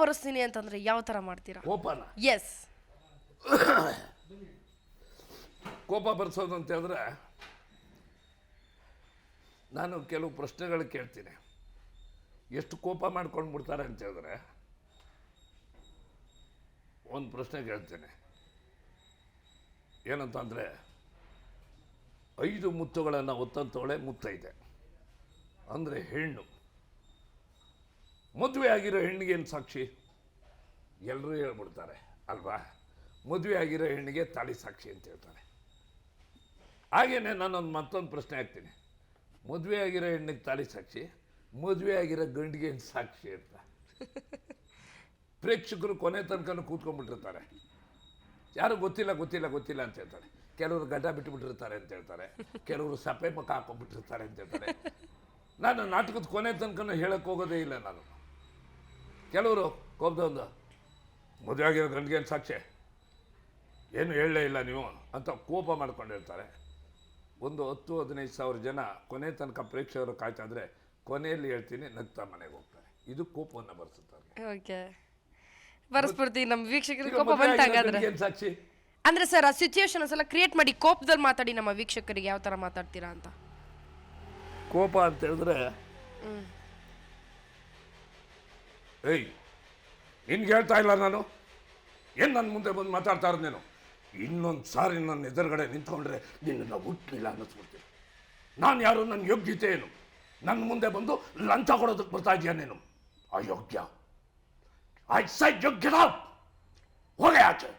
ಬರ್ಸ್ತೀನಿ ಅಂತಂದ್ರೆ ಯಾವ ಥರ ಮಾಡ್ತೀರಾ? ಕೋಪನ ಎಸ್. ಕೋಪ ಬರ್ಸೋದು ಅಂತ ಹೇಳಿದ್ರೆ ನಾನು ಕೆಲವು ಪ್ರಶ್ನೆಗಳು ಕೇಳ್ತೀನಿ. ಎಷ್ಟು ಕೋಪ ಮಾಡ್ಕೊಂಡು ಬಿಡ್ತಾರೆ ಅಂತ ಹೇಳಿದ್ರೆ ಒಂದು ಪ್ರಶ್ನೆ ಕೇಳ್ತೇನೆ. ಏನಂತಂದರೆ 5 ಮುತ್ತುಗಳನ್ನು ಒತ್ತಂತವಳೆ ಮುತ್ತೈದೆ ಅಂದರೆ ಹೆಣ್ಣು. ಮದುವೆ ಆಗಿರೋ ಹೆಣ್ಣಿಗೆ ಏನು ಸಾಕ್ಷಿ? ಎಲ್ಲರೂ ಹೇಳ್ಬಿಡ್ತಾರೆ ಅಲ್ವಾ? ಮದುವೆ ಆಗಿರೋ ಹೆಣ್ಣಿಗೆ ತಾಳಿ ಸಾಕ್ಷಿ ಅಂತ ಹೇಳ್ತಾರೆ. ಹಾಗೆಯೇ ನಾನೊಂದು ಮತ್ತೊಂದು ಪ್ರಶ್ನೆ ಹಾಕ್ತೀನಿ. ಮದುವೆ ಆಗಿರೋ ಹೆಣ್ಣಿಗೆ ತಾಳಿ ಸಾಕ್ಷಿ, ಮದುವೆ ಆಗಿರೋ ಗಂಡಿಗೆ ಏನು ಸಾಕ್ಷಿ ಅಂತ ಪ್ರೇಕ್ಷಕರು ಕೊನೆ ತನಕ ಕೂತ್ಕೊಂಡ್ಬಿಟ್ಟಿರ್ತಾರೆ. ಯಾರು ಗೊತ್ತಿಲ್ಲ ಗೊತ್ತಿಲ್ಲ ಗೊತ್ತಿಲ್ಲ ಅಂತ ಹೇಳ್ತಾರೆ. ಕೆಲವರು ಗಡ್ಡ ಬಿಟ್ಟುಬಿಟ್ಟಿರ್ತಾರೆ ಅಂತ ಹೇಳ್ತಾರೆ, ಕೆಲವರು ಸಪ್ಪೆ ಮುಖ ಹಾಕೊಂಡ್ಬಿಟ್ಟಿರ್ತಾರೆ ಅಂತ ಹೇಳ್ತಾರೆ. ನಾನು ನಾಟಕದ ಕೊನೆ ತನಕ ಹೇಳಕ್ಕೆ ಹೋಗೋದೇ ಇಲ್ಲ. ನಾನು ಕೆಲವರು ಕೋಪದೊಂದು ಮದುವೆ ಆಗಿರೋ ಗಂಡಿಗೆ ಏನು ಸಾಕ್ಷಿ, ಏನು ಹೇಳಲೇ ಇಲ್ಲ ನೀವು ಅಂತ ಕೋಪ ಮಾಡ್ಕೊಂಡಿರ್ತಾರೆ. ಒಂದು 10-15 ಸಾವಿರ ಜನ ಕೊನೆ ತನಕ ಪ್ರೇಕ್ಷಕರು ಕಾಯ್ತಾ ಇದ್ರೆ ಕೊನೆಯಲ್ಲಿ ಹೇಳ್ತೀನಿ ನಗ್ತಾ ಮನೆಗೆ ಹೋಗ್ತಾರೆ. ಇದು ಕೋಪವನ್ನು ಬರ್ಸುತ್ತಾರೆ. ಓಕೆ, ಬರ್ಸ್ಬಿಡ್ತೀವಿ ನಮ್ಮ ವೀಕ್ಷಕರಿಗೆ ಕೋಪ ಬಂತ. ಹಾಗಾದ್ರೆ ಸಾಕ್ಷಿ ಅಂದ್ರೆ ಸರ್ ಆ ಸಿಚುಯೇಷನ್ ಒಂದ್ಸಲ ಕ್ರಿಯೇಟ್ ಮಾಡಿ ಕೋಪದಲ್ಲಿ ಮಾತಾಡಿ ನಮ್ಮ ವೀಕ್ಷಕರಿಗೆ ಯಾವ ತರ ಮಾತಾಡ್ತೀರಾ ಅಂತ. ಕೋಪ ಅಂತ ಹೇಳಿದ್ರೆ ಏಯ್ ನಿನ್ಗೆ ಹೇಳ್ತಾ ಇಲ್ಲ ನಾನು, ಏನು ನನ್ನ ಮುಂದೆ ಬಂದು ಮಾತಾಡ್ತಾ ಇರೋದು ನೀನು? ಇನ್ನೊಂದು ಸಾರಿ ನನ್ನ ಎದುರುಗಡೆ ನಿಂತ್ಕೊಂಡ್ರೆ ನಿನ್ನನ್ನು ಹುಟ್ಟಲಿಲ್ಲ ಅನ್ನಿಸ್ಬಿಡ್ತೀನಿ. ನಾನು ಯಾರು, ನನ್ನ ಯೋಗ್ಯತೆ ಏನು? ನನ್ನ ಮುಂದೆ ಬಂದು ಲಂಚ ಕೊಡೋದಕ್ಕೆ ಬರ್ತಾ ಇದೆಯಾ ನೀನು? ಅಯೋಗ್ಯ. ಐ ಸೈ ಯೋಗ್ಯ ಹೋಗೇ ಆಚೆ.